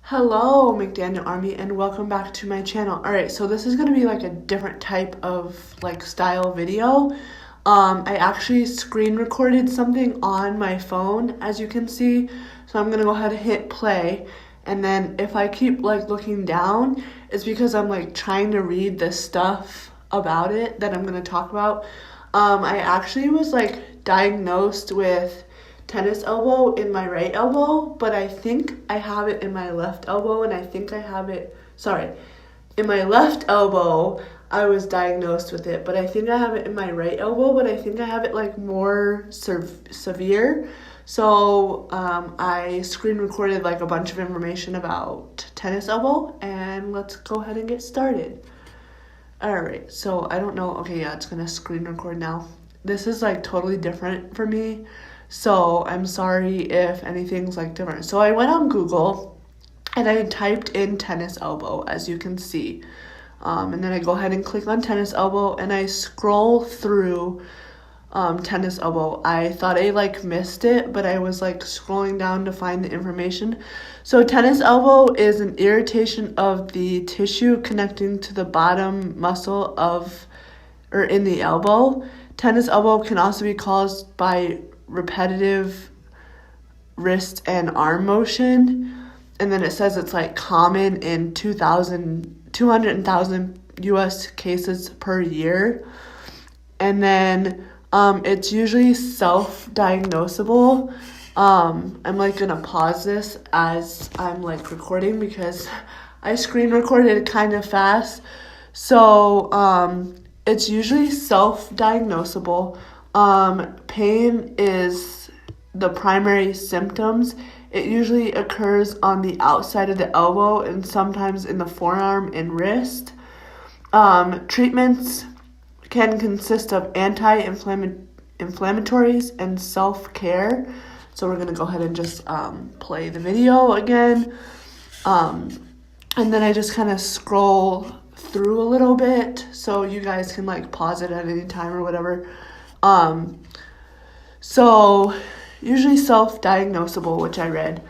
Hello, McDaniel Army, and welcome back to my channel. Alright, so this is going to be like a different type of style video. I actually screen recorded something on my phone, as you can see. So I'm going to go ahead and hit play. And then if I keep looking down, it's because I'm trying to read the stuff about it that I'm going to talk about. I actually was diagnosed with tennis elbow in my right elbow, but I think I have it in my left elbow, and I think I have it, in my left elbow, I was diagnosed with it, but I think I have it in my right elbow, but I think I have it more severe. So I screen recorded a bunch of information about tennis elbow, and let's go ahead and get started. Alright, so I don't know, okay, yeah, it's gonna screen record now. This is totally different for me. So I'm sorry if anything's different. So I went on Google and I typed in tennis elbow, as you can see. And then I go ahead and click on tennis elbow and I scroll through tennis elbow. I thought I missed it, but I was scrolling down to find the information. So tennis elbow is an irritation of the tissue connecting to the bottom muscle in the elbow. Tennis elbow can also be caused by repetitive wrist and arm motion, and then it says it's common in 200,000 US cases per year, and then it's usually self-diagnosable. I'm gonna pause this as I'm recording because I screen recorded kind of fast. So it's usually self-diagnosable. Pain is the primary symptoms. It usually occurs on the outside of the elbow and sometimes in the forearm and wrist. Treatments can consist of anti-inflammatories and self-care. So we're going to go ahead and just play the video again. And then I just kind of scroll through a little bit so you guys can pause it at any time or whatever. So usually self-diagnosable, which I read.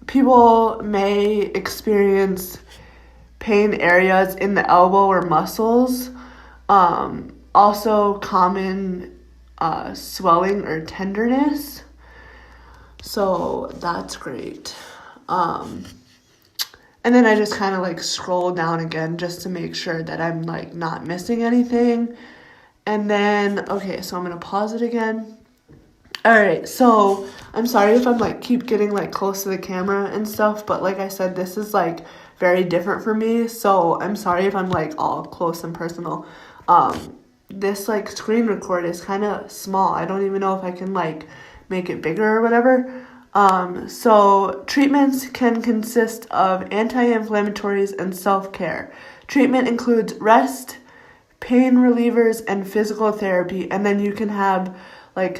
People may experience pain areas in the elbow or muscles. Also common swelling or tenderness. So that's great. And then I just kind of scroll down again just to make sure that I'm not missing anything. And then, okay, so I'm going to pause it again. All right, so I'm sorry if I'm keep getting close to the camera and stuff, but like I said, this is very different for me. So I'm sorry if I'm all close and personal. This screen record is kind of small. I don't even know if I can make it bigger or whatever. So treatments can consist of anti-inflammatories and self-care. Treatment includes rest, pain relievers, and physical therapy, and then you can have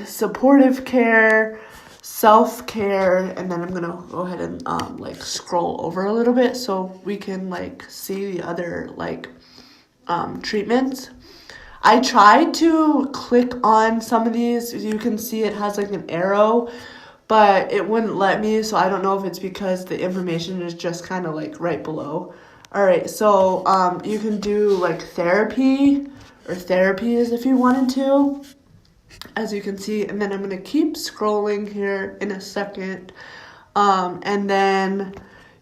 supportive care, self-care, and then I'm gonna go ahead and scroll over a little bit so we can see the other treatments. I tried to click on some of these. You can see it has an arrow, but it wouldn't let me, so I don't know if it's because the information is just kind of right below. Alright, so you can do therapy or therapies if you wanted to, as you can see, and then I'm going to keep scrolling here in a second. And then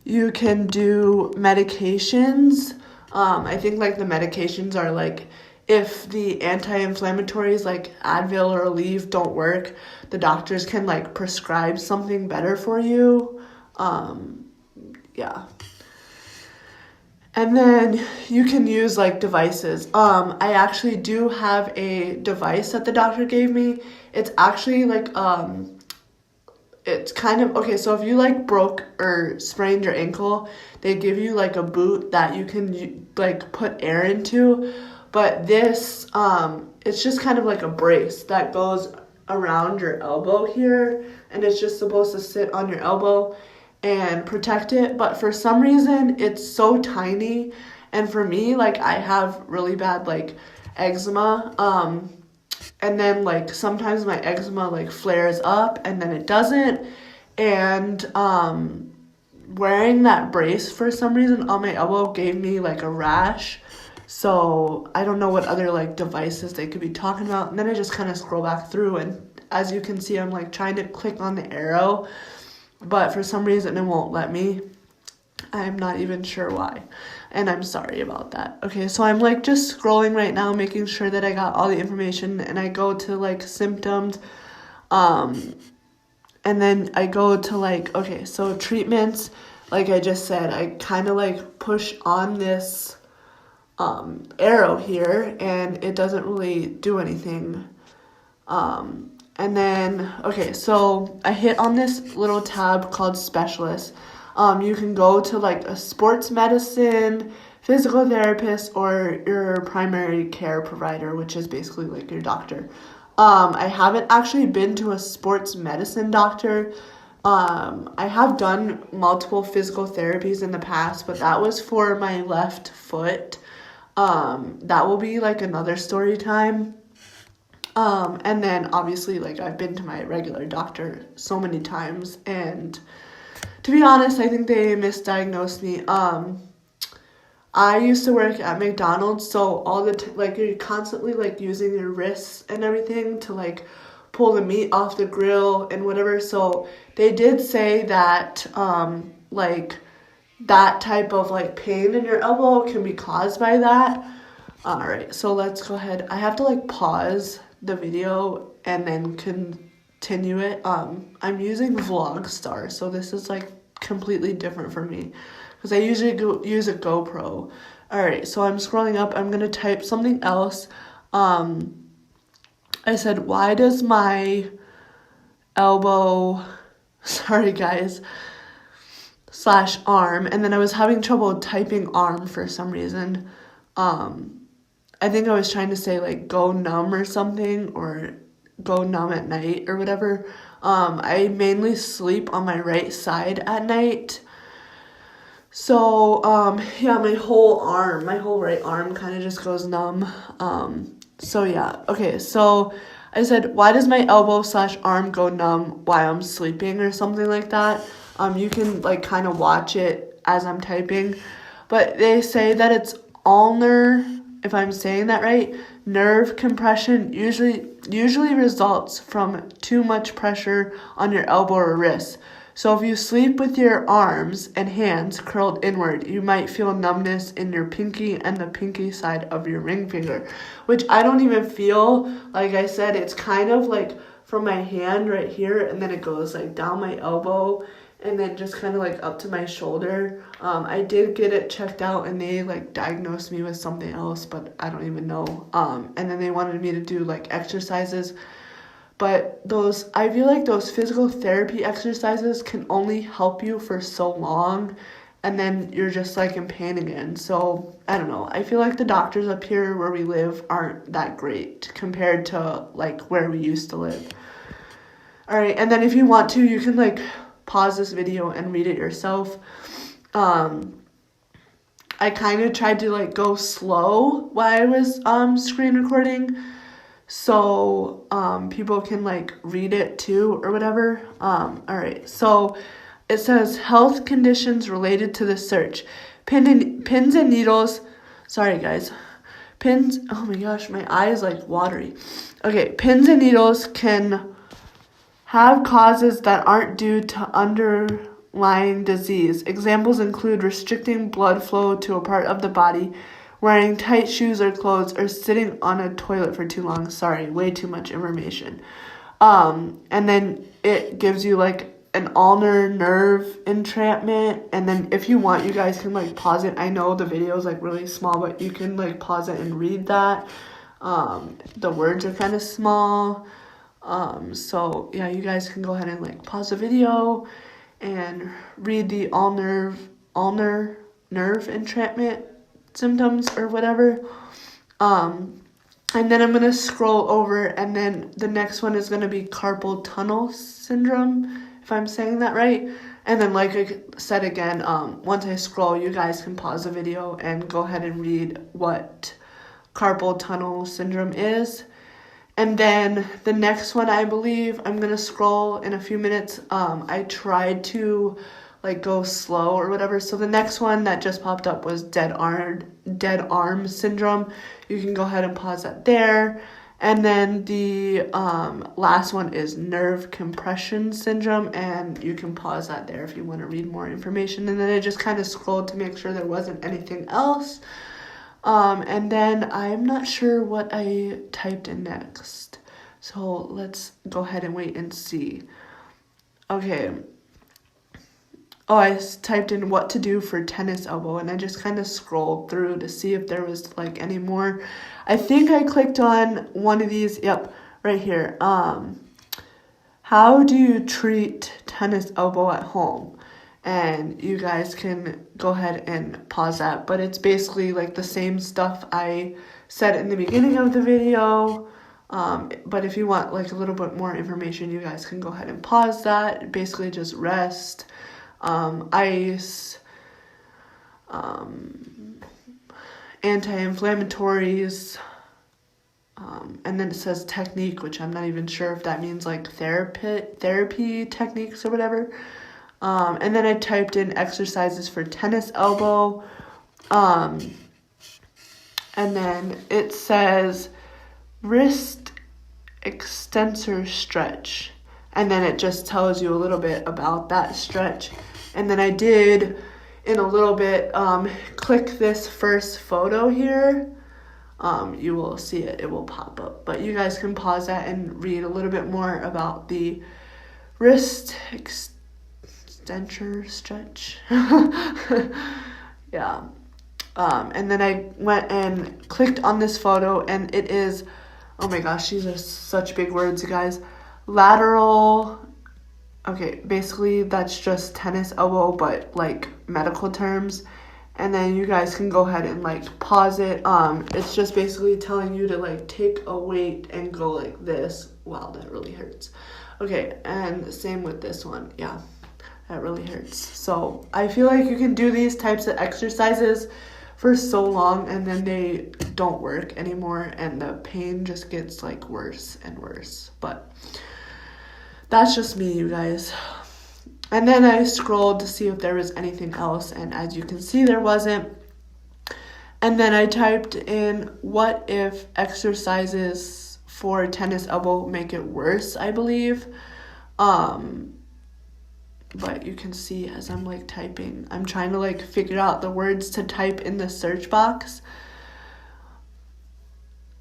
you can do medications. I think the medications are if the anti-inflammatories Advil or Aleve don't work, the doctors can prescribe something better for you. Yeah. And then you can use devices. I actually do have a device that the doctor gave me. It's actually it's kind of, okay, so if you broke or sprained your ankle, they give you a boot that you can put air into. But this, it's just kind of a brace that goes around your elbow here, and it's just supposed to sit on your elbow and protect it. But for some reason it's so tiny, and for me I have really bad eczema, and then sometimes my eczema flares up and then it doesn't, and wearing that brace for some reason on my elbow gave me like a rash. So I don't know what other like devices they could be talking about. And then I just kind of scroll back through, and as you can see, I'm like trying to click on the arrow, but for some reason it won't let me. I'm not even sure why, and I'm sorry about that. Okay, so I'm like just scrolling right now, making sure that I got all the information, and I go to like symptoms, and then I go to like, okay, so treatments, like I just said, I kind of like push on this arrow here, and it doesn't really do anything. And then, okay, so I hit on this little tab called specialist. You can go to like a sports medicine, physical therapist, or your primary care provider, which is basically like your doctor. I haven't actually been to a sports medicine doctor. I have done multiple physical therapies in the past, but that was for my left foot. That will be like another story time. And then obviously like I've been to my regular doctor so many times, and to be honest, I think they misdiagnosed me. I used to work at McDonald's, so all the like you're constantly like using your wrists and everything to like pull the meat off the grill and whatever. So they did say that like that type of like pain in your elbow can be caused by that. All right, so let's go ahead. I have to like pause the video and then continue it. I'm using Vlogstar, so this is like completely different for me because I usually use a GoPro. All right, so I'm scrolling up. I'm gonna type something else. I said, why does my elbow, sorry guys, / arm, and then I was having trouble typing arm for some reason. I think I was trying to say like go numb or something, or go numb at night or whatever. I mainly sleep on my right side at night. So, yeah, my whole right arm kind of just goes numb. So yeah, okay, so I said, why does my elbow / arm go numb while I'm sleeping or something like that? You can like kind of watch it as I'm typing, but they say that it's ulnar, if I'm saying that right, nerve compression usually results from too much pressure on your elbow or wrist. So if you sleep with your arms and hands curled inward, you might feel numbness in your pinky and the pinky side of your ring finger, which I don't even feel. Like I said, it's kind of like from my hand right here, and then it goes like down my elbow, and then just kind of like up to my shoulder. I did get it checked out, and they like diagnosed me with something else, but I don't even know. And then they wanted me to do like exercises, but I feel like those physical therapy exercises can only help you for so long, and then you're just like in pain again. So I don't know. I feel like the doctors up here where we live aren't that great compared to like where we used to live. All right, and then if you want to, you can like pause this video and read it yourself. I kind of tried to like go slow while I was screen recording, so people can like read it too or whatever. All right, so it says health conditions related to the search. Pins and needles. Sorry guys. Pins. Oh my gosh, my eye is like watery. Okay, pins and needles can have causes that aren't due to underlying disease. Examples include restricting blood flow to a part of the body, wearing tight shoes or clothes, or sitting on a toilet for too long. Sorry, way too much information. And then it gives you like an ulnar nerve entrapment, and then if you want, you guys can like pause it. I know the video is like really small, but you can like pause it and read that. The words are kind of small. So yeah, you guys can go ahead and like pause the video and read the ulnar nerve entrapment symptoms or whatever. And then I'm gonna scroll over, and then the next one is gonna be carpal tunnel syndrome, if I'm saying that right. And then like I said again, once I scroll, you guys can pause the video and go ahead and read what carpal tunnel syndrome is. And then the next one, I believe I'm going to scroll in a few minutes. I tried to like go slow or whatever. So the next one that just popped up was dead arm syndrome. You can go ahead and pause that there. And then the last one is nerve compression syndrome, and you can pause that there if you want to read more information. And then I just kind of scrolled to make sure there wasn't anything else. And then I'm not sure what I typed in next. So let's go ahead and wait and see. Okay. Oh, I typed in what to do for tennis elbow, and I just kind of scrolled through to see if there was like any more. I think I clicked on one of these. Yep, right here. How do you treat tennis elbow at home? And you guys can go ahead and pause that. But it's basically like the same stuff I said in the beginning of the video. But if you want like a little bit more information, you guys can go ahead and pause that. Basically just rest. Ice, anti-inflammatories, and then it says technique, which I'm not even sure if that means like therapy techniques or whatever. And then I typed in exercises for tennis elbow, and then it says wrist extensor stretch. And then it just tells you a little bit about that stretch. And then I did, in a little bit, click this first photo here. You will see it. It will pop up. But you guys can pause that and read a little bit more about the wrist extensor stretch. Yeah. And then I went and clicked on this photo, and it is, oh my gosh, these are such big words, you guys. Lateral, okay, basically that's just tennis elbow, but like medical terms. And then you guys can go ahead and like pause it. It's just basically telling you to like take a weight and go like this. Wow, that really hurts. Okay, and same with this one. Yeah, that really hurts. So I feel like you can do these types of exercises for so long, and then they don't work anymore, and the pain just gets like worse and worse. But that's just me, you guys. And then I scrolled to see if there was anything else, and as you can see, there wasn't. And then I typed in what if exercises for tennis elbow make it worse, I believe. But you can see as I'm like typing, I'm trying to like figure out the words to type in the search box.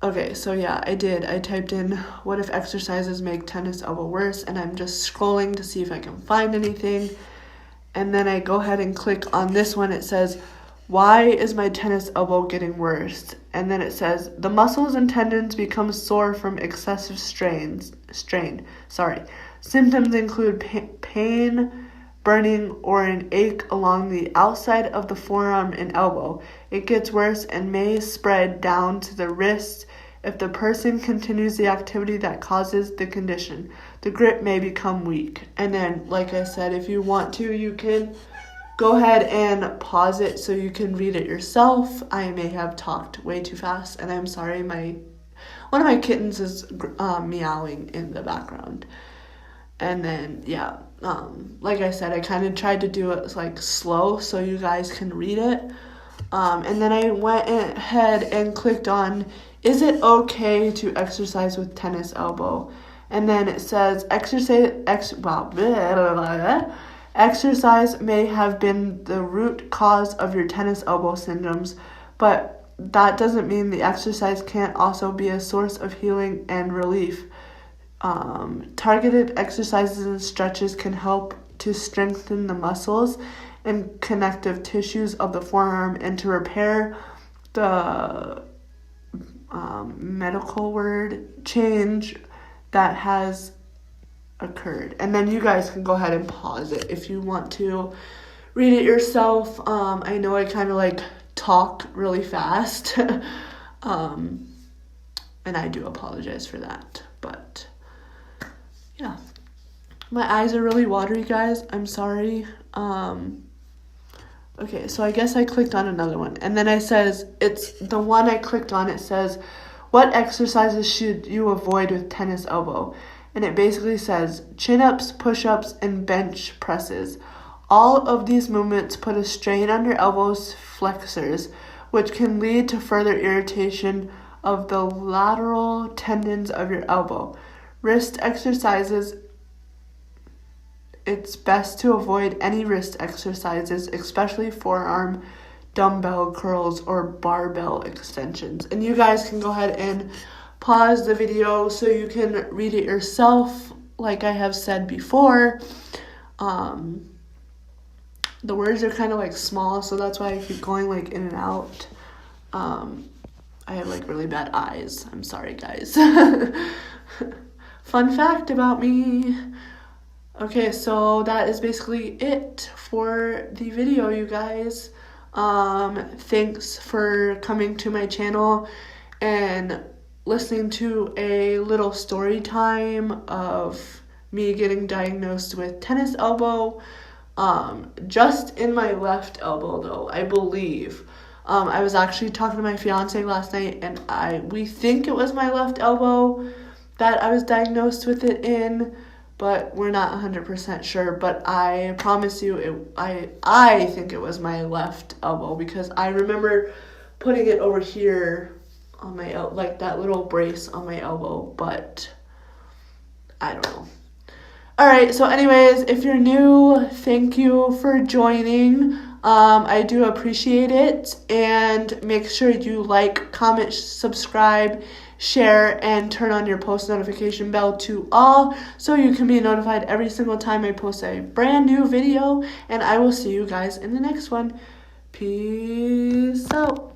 Okay, so yeah, I did. I typed in what if exercises make tennis elbow worse, and I'm just scrolling to see if I can find anything. And then I go ahead and click on this one. It says, why is my tennis elbow getting worse? And then it says, the muscles and tendons become sore from excessive strain. Symptoms include pain, burning, or an ache along the outside of the forearm and elbow. It gets worse and may spread down to the wrist if the person continues the activity that causes the condition. The grip may become weak. And then, like I said, if you want to, you can go ahead and pause it so you can read it yourself. I may have talked way too fast, and I'm sorry. One of my kittens is meowing in the background. And then, yeah, like I said, I kind of tried to do it like slow so you guys can read it. And then I went ahead and clicked on, is it okay to exercise with tennis elbow? And then it says, exercise may have been the root cause of your tennis elbow syndromes, but that doesn't mean the exercise can't also be a source of healing and relief. Targeted exercises and stretches can help to strengthen the muscles and connective tissues of the forearm and to repair the medical word change that has occurred. And then you guys can go ahead and pause it if you want to read it yourself. I know I kind of like talk really fast, and I do apologize for that, but yeah, my eyes are really watery, guys. I'm sorry. Okay, so I guess I clicked on another one, and then it's the one I clicked on. It says, what exercises should you avoid with tennis elbow? And it basically says chin-ups, push-ups, and bench presses. All of these movements put a strain on your elbow's flexors, which can lead to further irritation of the lateral tendons of your elbow. Wrist exercises. It's best to avoid any wrist exercises, especially forearm dumbbell curls or barbell extensions. And you guys can go ahead and pause the video so you can read it yourself. Like I have said before, the words are kind of like small, so that's why I keep going like in and out. I have like really bad eyes. I'm sorry, guys. Fun fact about me. Okay, so that is basically it for the video, you guys. Thanks for coming to my channel and listening to a little story time of me getting diagnosed with tennis elbow. Just in my left elbow though, I believe. I was actually talking to my fiance last night, and we think it was my left elbow that I was diagnosed with it in, but we're not 100% sure. But I promise you, I think it was my left elbow, because I remember putting it over here on my like that little brace on my elbow, but I don't know. All right, so anyways, if you're new, thank you for joining. I do appreciate it, and make sure you like, comment, subscribe, share, and turn on your post notification bell to all so you can be notified every single time I post a brand new video, and I will see you guys in the next one. Peace out.